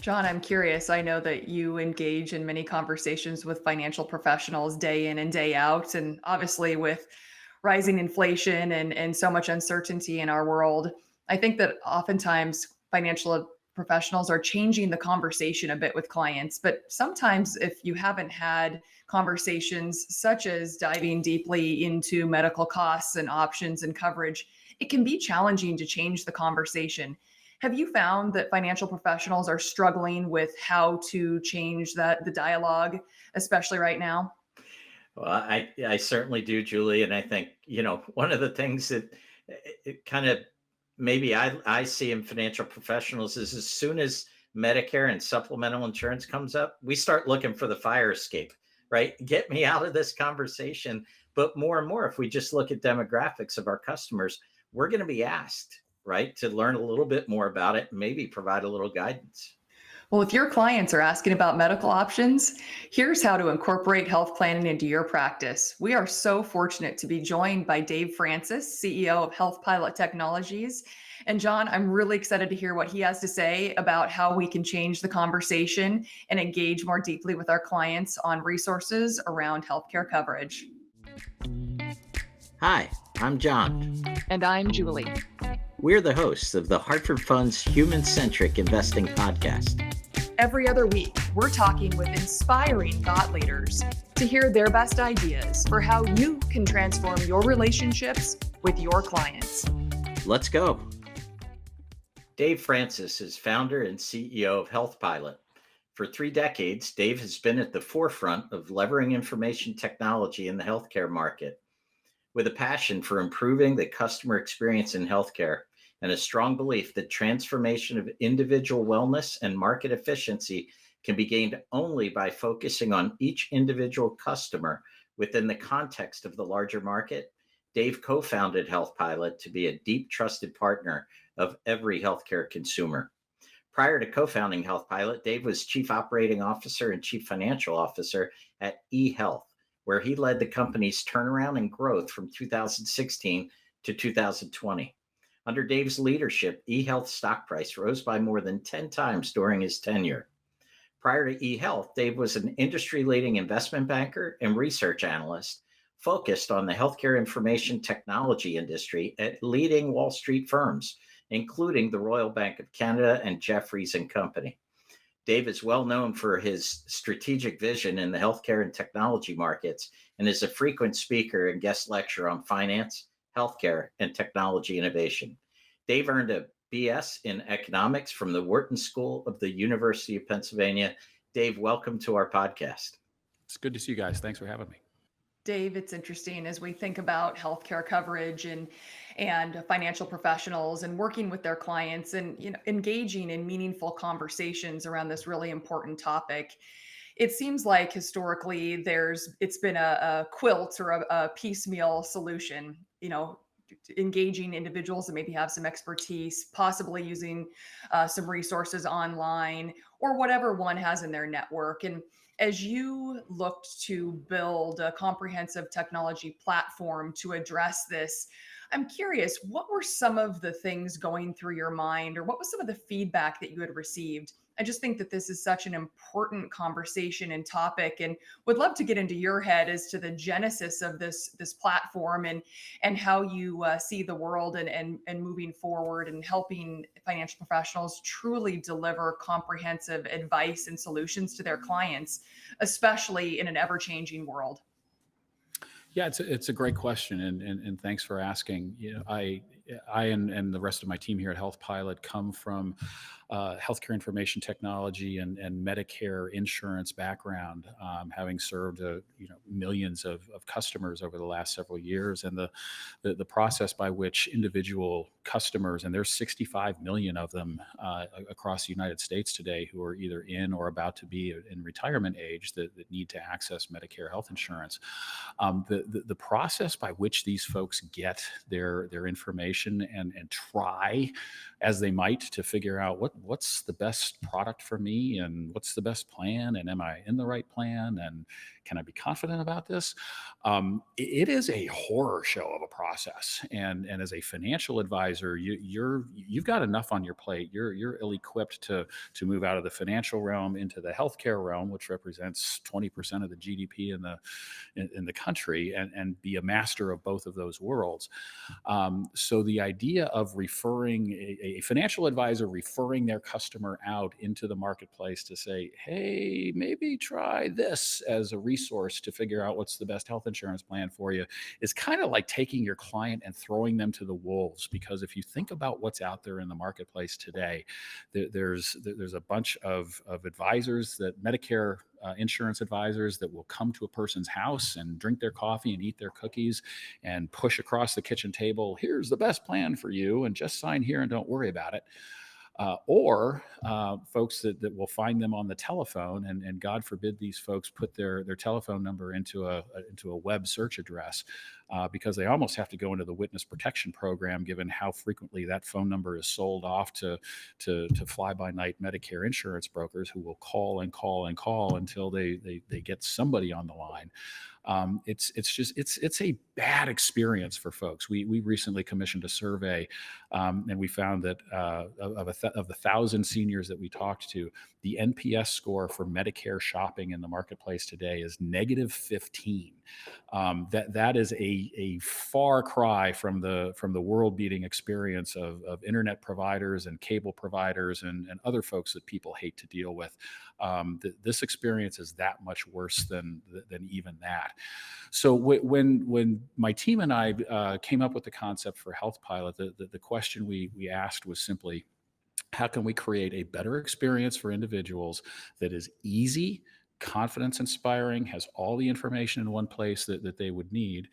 John, I'm curious. I know that you engage in many conversations with financial professionals day in and day out. And obviously, with rising inflation and so much uncertainty in our world, I think that oftentimes financial professionals are changing the conversation a bit with clients. But sometimes, if you haven't had conversations such as diving deeply into medical costs and options and coverage, it can be challenging to change the conversation. Have you found that financial professionals are struggling with how to change the dialogue, especially right now? Well, I certainly do, Julie, and I think one of the things that it kind of maybe I see in financial professionals is as soon as Medicare and supplemental insurance comes up, we start looking for the fire escape, right? Get me out of this conversation. But more and more, if we just look at demographics of our customers, we're going to be asked, right, to learn a little bit more about it, and maybe provide a little guidance. Well, if your clients are asking about medical options, here's how to incorporate health planning into your practice. We are so fortunate to be joined by Dave Francis, CEO of Healthpilot Technologies. And John, I'm really excited to hear what he has to say about how we can change the conversation and engage more deeply with our clients on resources around healthcare coverage. Hi, I'm John. And I'm Julie. We're the hosts of the Hartford Fund's Human Centric Investing Podcast. Every other week, we're talking with inspiring thought leaders to hear their best ideas for how you can transform your relationships with your clients. Let's go. Dave Francis is founder and CEO of Healthpilot. For 3 decades, Dave has been at the forefront of leveraging information technology in the healthcare market. With a passion for improving the customer experience in healthcare and a strong belief that transformation of individual wellness and market efficiency can be gained only by focusing on each individual customer within the context of the larger market, Dave co-founded Healthpilot to be a deep trusted partner of every healthcare consumer. Prior to co-founding Healthpilot, Dave was Chief Operating Officer and Chief Financial Officer at eHealth, where he led the company's turnaround and growth from 2016 to 2020. Under Dave's leadership, eHealth stock price rose by more than 10 times during his tenure. Prior to eHealth, Dave was an industry-leading investment banker and research analyst focused on the healthcare information technology industry at leading Wall Street firms, including the Royal Bank of Canada and Jefferies and Company. Dave is well known for his strategic vision in the healthcare and technology markets and is a frequent speaker and guest lecturer on finance, healthcare, and technology innovation. Dave earned a BS in economics from the Wharton School of the University of Pennsylvania. Dave, welcome to our podcast. It's good to see you guys. Thanks for having me. Dave, it's interesting as we think about healthcare coverage and financial professionals and working with their clients and engaging in meaningful conversations around this really important topic. It seems like historically it's been a quilt or a piecemeal solution, engaging individuals that maybe have some expertise, possibly using some resources online or whatever one has in their network. And as you looked to build a comprehensive technology platform to address this, I'm curious, what were some of the things going through your mind, or what was some of the feedback that you had received? I just think that this is such an important conversation and topic, and would love to get into your head as to the genesis of this platform and how you see the world and moving forward and helping financial professionals truly deliver comprehensive advice and solutions to their clients, especially in an ever-changing world. Yeah, it's a great question, and thanks for asking. I and the rest of my team here at Healthpilot come from healthcare information technology and Medicare insurance background, having served millions of customers over the last several years, and the process by which individual customers, and there's 65 million of them across the United States today, who are either in or about to be in retirement age that need to access Medicare health insurance. The process by which these folks get their information information and try as they might to figure out what's the best product for me and what's the best plan, and am I in the right plan, and can I be confident about this? It is a horror show of a process, and as a financial advisor, you've got enough on your plate. You're ill-equipped to move out of the financial realm into the healthcare realm, which represents 20% of the GDP in the country, and be a master of both of those worlds. So the idea of referring a financial advisor referring their customer out into the marketplace to say, hey, maybe try this as a resource to figure out what's the best health insurance plan for you, is kind of like taking your client and throwing them to the wolves. Because if you think about what's out there in the marketplace today, there's a bunch of advisors, that Medicare insurance advisors, that will come to a person's house and drink their coffee and eat their cookies and push across the kitchen table, here's the best plan for you, and just sign here and don't worry about it. Or folks that will find them on the telephone, and God forbid these folks put their telephone number into a web search address, because they almost have to go into the witness protection program, given how frequently that phone number is sold off to fly-by-night Medicare insurance brokers, who will call and call and call until they get somebody on the line. It's a bad experience for folks. We recently commissioned a survey, and we found that of the 1,000 seniors that we talked to, the NPS score for Medicare shopping in the marketplace today is -15. That is a far cry from the world-beating experience of internet providers and cable providers and other folks that people hate to deal with. This experience is that much worse than even that. So when my team and I came up with the concept for Healthpilot, the question we asked was simply, how can we create a better experience for individuals that is easy, confidence inspiring, has all the information in one place that they would need,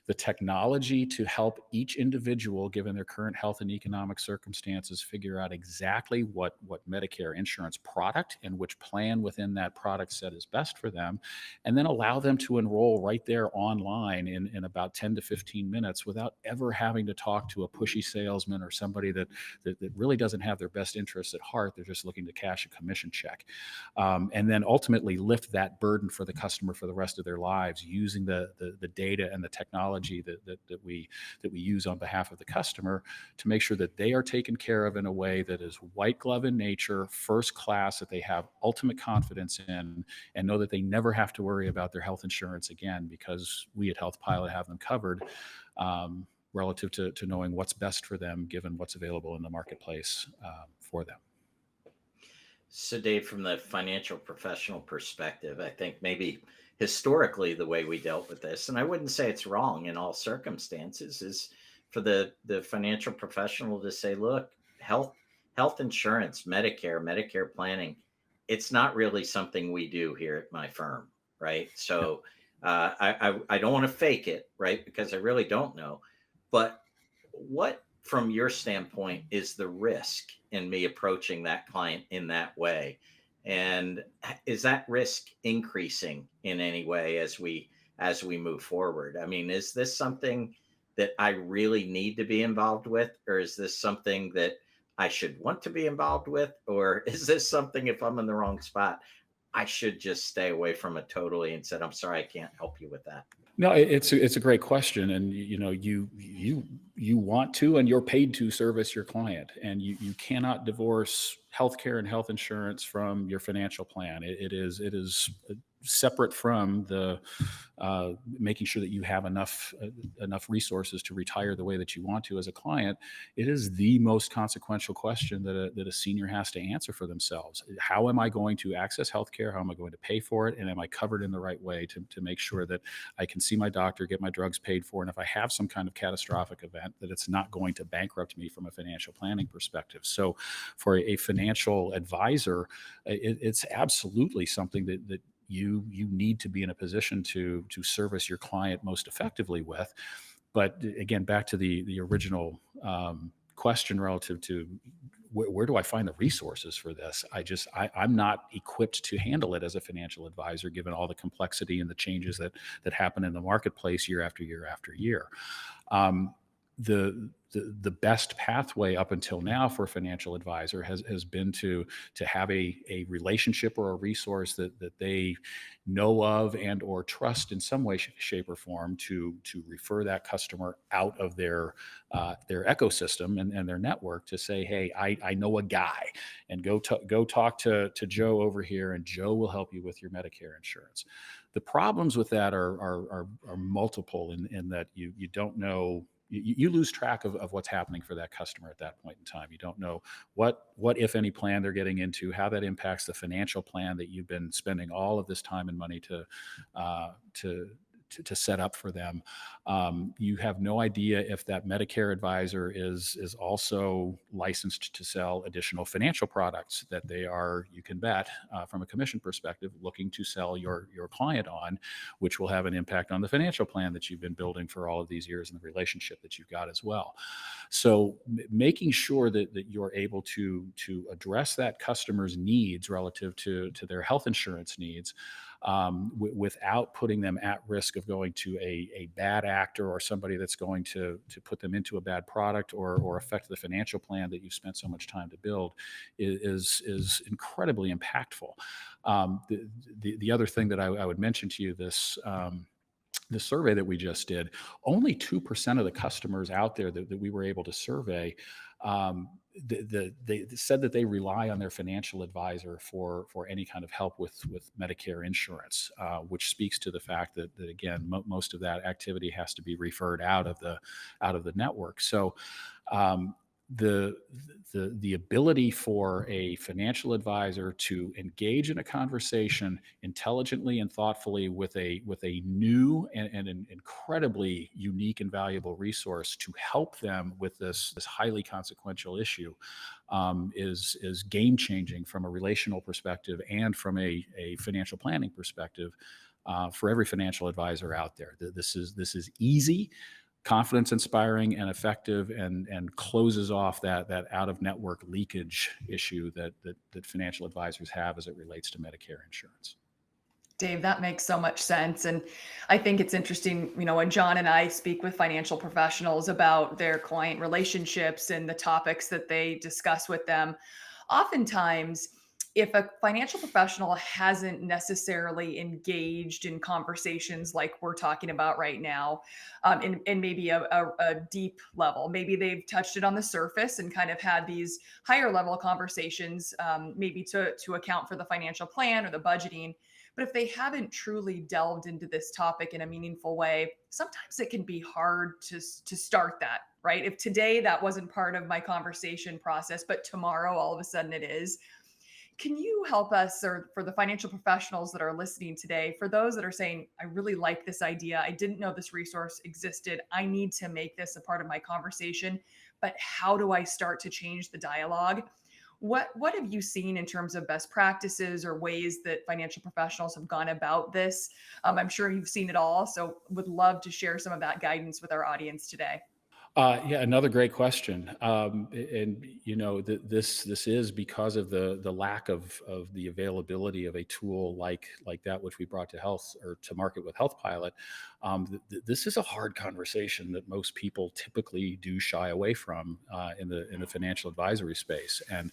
the technology to help each individual, given their current health and economic circumstances, figure out exactly what Medicare insurance product and which plan within that product set is best for them, and then allow them to enroll right there online in about 10 to 15 minutes without ever having to talk to a pushy salesman or somebody that really doesn't have their best interests at heart. They're just looking to cash a commission check. And then ultimately lift that burden for the customer for the rest of their lives, using the data and the technology that we use on behalf of the customer to make sure that they are taken care of in a way that is white glove in nature, first class, that they have ultimate confidence in, and know that they never have to worry about their health insurance again, because we at Healthpilot have them covered, relative to knowing what's best for them, given what's available in the marketplace for them. So, Dave, from the financial professional perspective, I think maybe historically the way we dealt with this, and I wouldn't say it's wrong in all circumstances, is for the financial professional to say, look, health insurance, Medicare planning, it's not really something we do here at my firm, right? So I don't want to fake it, right? Because I really don't know. But what, from your standpoint, is the risk in me approaching that client in that way? And is that risk increasing in any way as we move forward? I mean, is this something that I really need to be involved with, or is this something that I should want to be involved with, or is this something, if I'm in the wrong spot, I should just stay away from it totally and said, I'm sorry, I can't help you with that? No, it's a great question, and you want to, and you're paid to service your client, and you cannot divorce healthcare and health insurance from your financial plan. It is separate from the making sure that you have enough resources to retire the way that you want to as a client. It is the most consequential question that a senior has to answer for themselves. How am I going to access healthcare? How am I going to pay for it? And am I covered in the right way to make sure that I can see my doctor, get my drugs paid for, and if I have some kind of catastrophic event, that it's not going to bankrupt me from a financial planning perspective. So for a financial advisor, it's absolutely something that you need to be in a position to service your client most effectively with. But again, back to the original question relative to where do I find the resources for this? I'm not equipped to handle it as a financial advisor, given all the complexity and the changes that happen in the marketplace year after year after year. the best pathway up until now for a financial advisor has been to have a relationship or a resource that they know of and or trust in some way, shape, or form to refer that customer out of their ecosystem and their network to say, hey, I know a guy, and go talk to Joe over here, and Joe will help you with your Medicare insurance. The problems with that are multiple in that you don't know. You lose track of what's happening for that customer at that point in time. You don't know what if any plan they're getting into, how that impacts the financial plan that you've been spending all of this time and money to set up for them. You have no idea if that Medicare advisor is also licensed to sell additional financial products that they are, you can bet, from a commission perspective, looking to sell your client on, which will have an impact on the financial plan that you've been building for all of these years and the relationship that you've got as well. So making sure that you're able to address that customer's needs relative to their health insurance needs, without putting them at risk of going to a bad actor or somebody that's going to put them into a bad product or affect the financial plan that you've spent so much time to build, is incredibly impactful. The other thing that I would mention to you, the survey that we just did, only 2% of the customers out there that we were able to survey, they said that they rely on their financial advisor for any kind of help with Medicare insurance, which speaks to the fact that again, most of that activity has to be referred out of the network. So the ability for a financial advisor to engage in a conversation intelligently and thoughtfully with a new and an incredibly unique and valuable resource to help them with this highly consequential issue, is game changing from a relational perspective and from a financial planning perspective, for every financial advisor out there. This is easy, confidence inspiring, and effective, and closes off that out of network leakage issue that financial advisors have as it relates to Medicare insurance. Dave, that makes so much sense. And I think it's interesting, when John and I speak with financial professionals about their client relationships and the topics that they discuss with them, oftentimes, if a financial professional hasn't necessarily engaged in conversations like we're talking about right now, in maybe a deep level, maybe they've touched it on the surface and kind of had these higher level conversations, maybe to account for the financial plan or the budgeting. But if they haven't truly delved into this topic in a meaningful way, sometimes it can be hard to start that, right? If today that wasn't part of my conversation process, but tomorrow all of a sudden it is. Can you help us, or for the financial professionals that are listening today, for those that are saying, I really like this idea, I didn't know this resource existed, I need to make this a part of my conversation, but how do I start to change the dialogue? What have you seen in terms of best practices or ways that financial professionals have gone about this? I'm sure you've seen it all, so would love to share some of that guidance with our audience today. Yeah, another great question. And this is because of the lack of the availability of a tool like that which we brought to health or to market with Healthpilot. This is a hard conversation that most people typically do shy away from, in the financial advisory space. And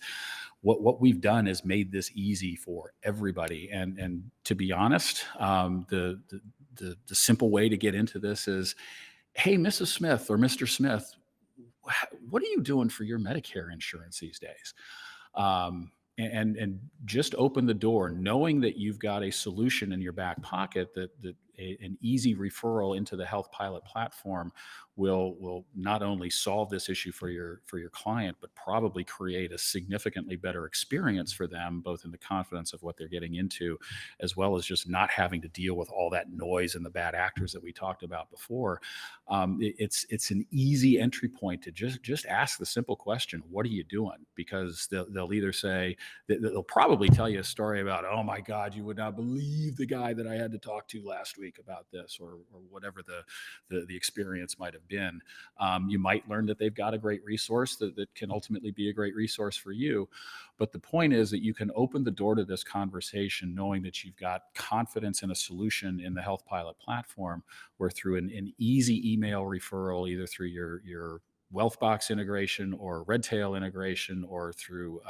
what we've done is made this easy for everybody. And to be honest, the simple way to get into this is, hey, Mrs. Smith or Mr. Smith, what are you doing for your Medicare insurance these days? And just open the door, knowing that you've got a solution in your back pocket, that an easy referral into the Healthpilot platform will not only solve this issue for your client, but probably create a significantly better experience for them, both in the confidence of what they're getting into, as well as just not having to deal with all that noise and the bad actors that we talked about before. It's an easy entry point to just ask the simple question, what are you doing? Because they'll either say, they'll probably tell you a story about, oh my God, you would not believe the guy that I had to talk to last week about this, or whatever the experience might have been. You might learn that they've got a great resource that can ultimately be a great resource for you. But the point is that you can open the door to this conversation knowing that you've got confidence in a solution in the Healthpilot platform, where through an easy email referral, either through your Wealthbox integration or Redtail integration or through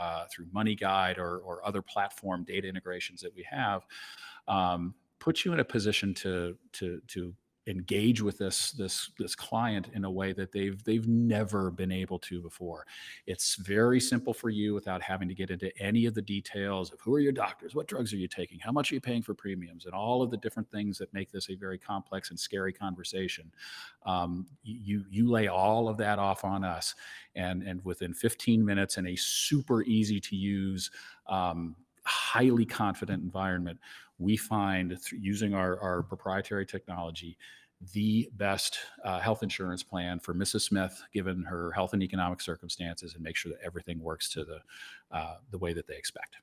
Money Guide or other platform data integrations that we have, put you in a position to engage with this client in a way that they've never been able to before. It's very simple for you without having to get into any of the details of who are your doctors, what drugs are you taking, how much are you paying for premiums, and all of the different things that make this a very complex and scary conversation. You lay all of that off on us, and within 15 minutes in a super easy to use, highly confident environment, we find using our proprietary technology the best health insurance plan for Mrs. Smith, given her health and economic circumstances, and make sure that everything works to the way that they expect.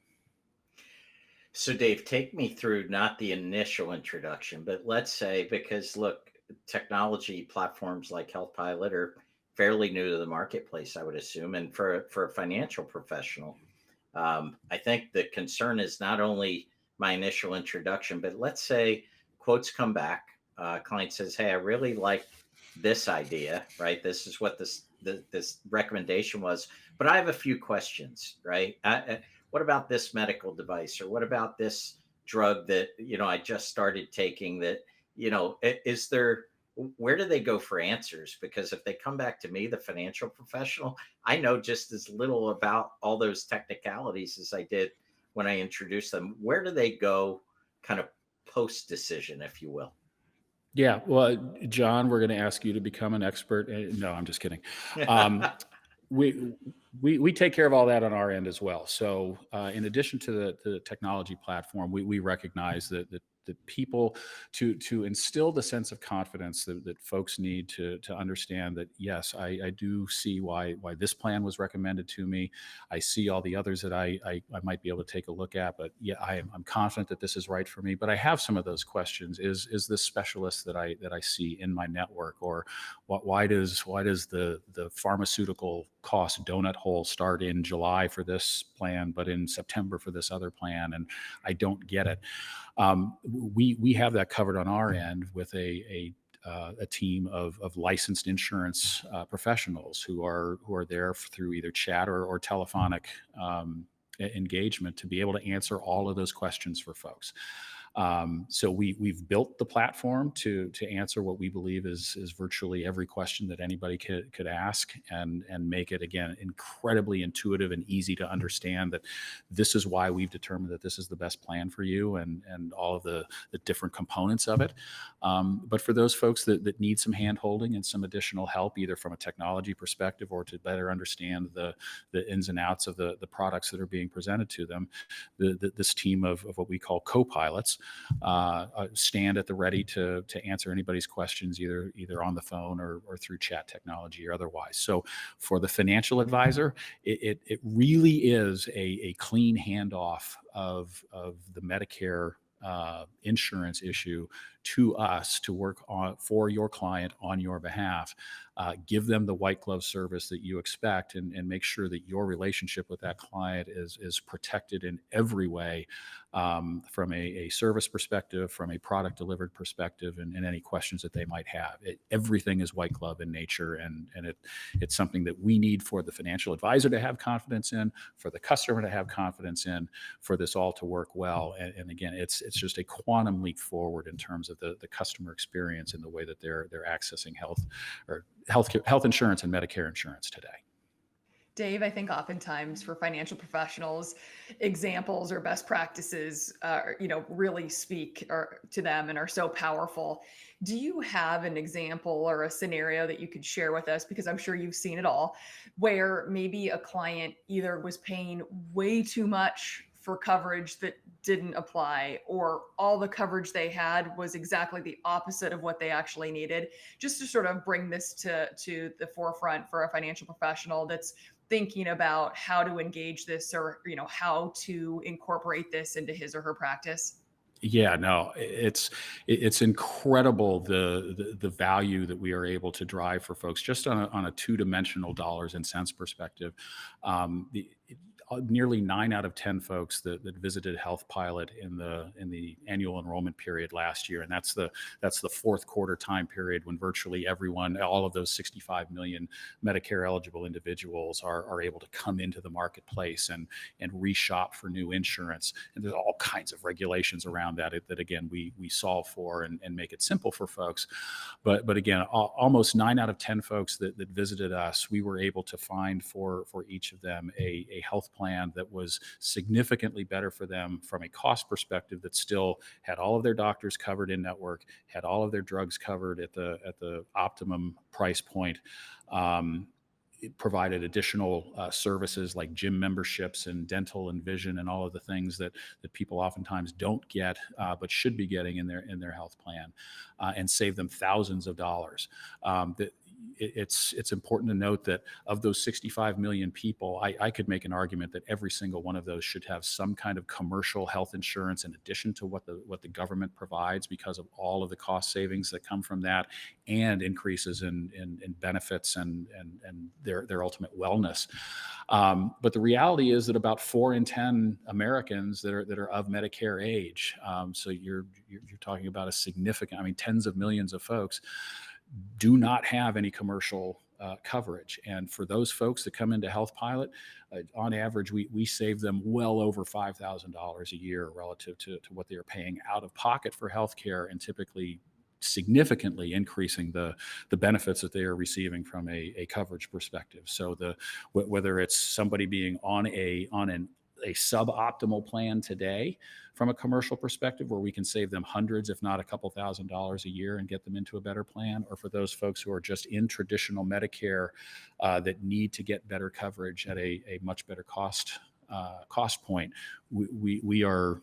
So, Dave, take me through not the initial introduction, but let's say, because look, technology platforms like Healthpilot are fairly new to the marketplace, I would assume. And for a financial professional, I think the concern is not only my initial introduction, but let's say quotes come back. Client says, "Hey, I really like this idea, right? This is what this recommendation was, but I have a few questions, right? What about this medical device, or what about this drug that I just started taking? That is there? Where do they go for answers? Because if they come back to me, the financial professional, I know just as little about all those technicalities as I did when I introduced them. Where do they go, kind of post decision, if you will?" Yeah, well, John, we're going to ask you to become an expert. No, I'm just kidding. Um, we, we take care of all that on our end as well. So, in addition to the technology platform, we recognize that people, to instill the sense of confidence that folks need to understand that, yes, I do see why this plan was recommended to me. I see all the others that I might be able to take a look at, but yeah, I'm confident that this is right for me. But I have some of those questions. Is this specialist that I see in my network, or why does the pharmaceutical cost donut hole start in July for this plan, but in September for this other plan, and I don't get it. We have that covered on our end with a team of licensed insurance professionals who are there through either chat or telephonic engagement to be able to answer all of those questions for folks. So we've built the platform to answer what we believe is virtually every question that anybody could ask, and make it, again, incredibly intuitive and easy to understand that this is why we've determined that this is the best plan for you, and all of the different components of it. But for those folks that need some hand holding and some additional help, either from a technology perspective or to better understand the ins and outs of the products that are being presented to them, this team of what we call co-pilots stand at the ready to answer anybody's questions, either on the phone or through chat technology or otherwise. So for the financial advisor, it really is a clean handoff of the Medicare insurance issue to us to work on for your client on your behalf. Give them the white glove service that you expect, and make sure that your relationship with that client is protected in every way, from a service perspective, from a product delivered perspective, and any questions that they might have. Everything is white glove in nature, and it's something that we need for the financial advisor to have confidence in, for the customer to have confidence in, for this all to work well. And again, it's just a quantum leap forward in terms of the customer experience and the way that they're accessing health insurance and Medicare insurance today. Dave, I think oftentimes for financial professionals, examples or best practices, really speak to them and are so powerful. Do you have an example or a scenario that you could share with us? Because I'm sure you've seen it all, where maybe a client either was paying way too much for coverage that didn't apply, or all the coverage they had was exactly the opposite of what they actually needed. Just to sort of bring this to the forefront for a financial professional that's thinking about how to engage this, or how to incorporate this into his or her practice. Yeah, no, it's incredible the value that we are able to drive for folks just on a two-dimensional dollars and cents perspective. nearly 9 out of 10 folks that visited Healthpilot in the annual enrollment period last year, and that's the fourth quarter time period when virtually everyone, all of those 65 million Medicare eligible individuals, are able to come into the marketplace and reshop for new insurance. And there's all kinds of regulations around that again we solve for and make it simple for folks. But again, almost 9 out of 10 folks that visited us, we were able to find for each of them a health plan that was significantly better for them from a cost perspective, that still had all of their doctors covered in network, had all of their drugs covered at the optimum price point. It provided additional services like gym memberships and dental and vision and all of the things that people oftentimes don't get, but should be getting in their health plan, and save them thousands of dollars. It's important to note that of those 65 million people, I could make an argument that every single one of those should have some kind of commercial health insurance in addition to what the government provides, because of all of the cost savings that come from that, and increases in benefits and their ultimate wellness. But the reality is that about 4 in 10 Americans that are of Medicare age, so you're talking about a significant, tens of millions of folks, do not have any commercial coverage. And for those folks that come into Healthpilot, on average, we save them well over $5,000 a year relative to what they are paying out of pocket for healthcare, and typically significantly increasing the benefits that they are receiving from a coverage perspective. So whether it's somebody being on a suboptimal plan today from a commercial perspective, where we can save them hundreds, if not a couple $1,000s a year, and get them into a better plan, or for those folks who are just in traditional Medicare that need to get better coverage at a much better cost point, we are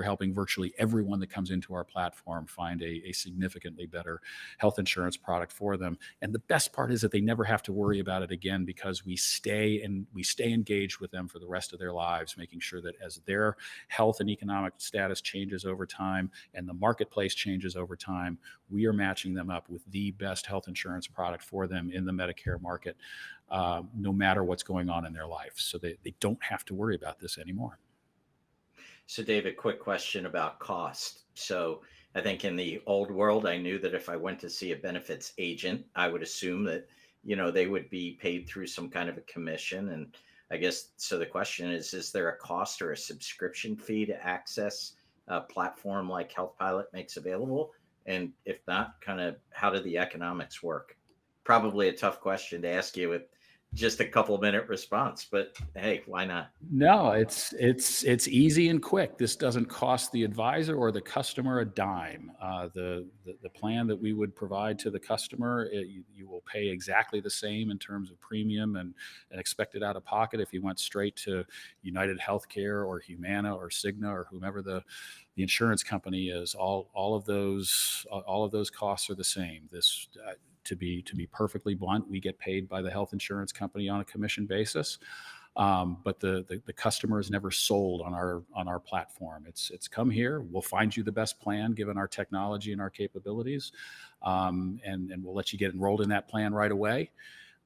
helping virtually everyone that comes into our platform find a significantly better health insurance product for them. And the best part is that they never have to worry about it again, because we stay engaged with them for the rest of their lives, making sure that as their health and economic status changes over time and the marketplace changes over time, we are matching them up with the best health insurance product for them in the Medicare market, no matter what's going on in their life. So they don't have to worry about this anymore. So David, quick question about cost. So I think in the old world, I knew that if I went to see a benefits agent, I would assume that, they would be paid through some kind of a commission. And I guess, so the question is there a cost or a subscription fee to access a platform like Healthpilot makes available? And if not, kind of how do the economics work? Probably a tough question to ask you with just a couple-minute response, but hey, why not? No, it's easy and quick. This doesn't cost the advisor or the customer a dime. The plan that we would provide to the customer, you will pay exactly the same in terms of premium and expected out of pocket if you went straight to United Healthcare or Humana or Cigna or whomever the insurance company is. All of those costs are the same. To be perfectly blunt, we get paid by the health insurance company on a commission basis, but the customer is never sold on our platform. It's come here, we'll find you the best plan given our technology and our capabilities, and we'll let you get enrolled in that plan right away.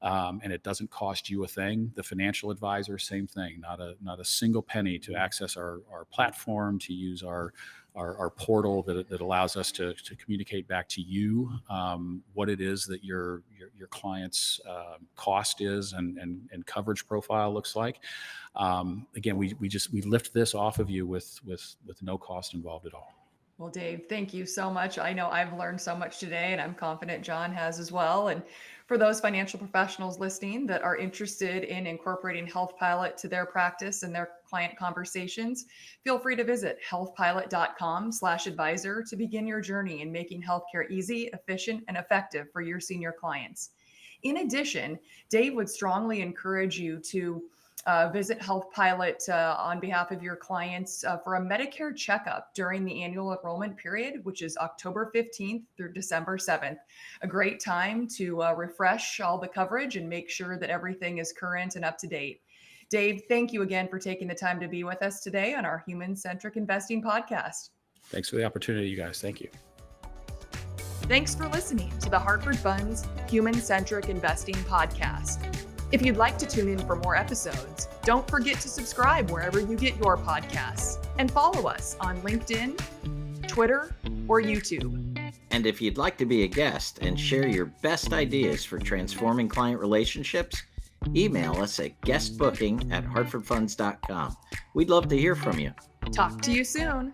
And it doesn't cost you a thing. The financial advisor, same thing, not a single penny to access our platform, to use our portal that allows us to communicate back to you what it is that your client's cost is and coverage profile looks like. Again, we lift this off of you with no cost involved at all. Well, Dave, thank you so much. I know I've learned so much today, and I'm confident John has as well. And for those financial professionals listening that are interested in incorporating Healthpilot to their practice and their client conversations, feel free to visit healthpilot.com/advisor to begin your journey in making healthcare easy, efficient, and effective for your senior clients. In addition, Dave would strongly encourage you to visit Healthpilot on behalf of your clients for a Medicare checkup during the annual enrollment period, which is October 15th through December 7th. A great time to refresh all the coverage and make sure that everything is current and up to date. Dave, thank you again for taking the time to be with us today on our Human-Centric Investing podcast. Thanks for the opportunity, you guys. Thank you. Thanks for listening to the Hartford Funds Human-Centric Investing podcast. If you'd like to tune in for more episodes, Don't forget to subscribe wherever you get your podcasts and follow us on LinkedIn, Twitter, or YouTube. And if you'd like to be a guest and share your best ideas for transforming client relationships, email us at guestbooking@hartfordfunds.com. We'd love to hear from you. Talk to you soon.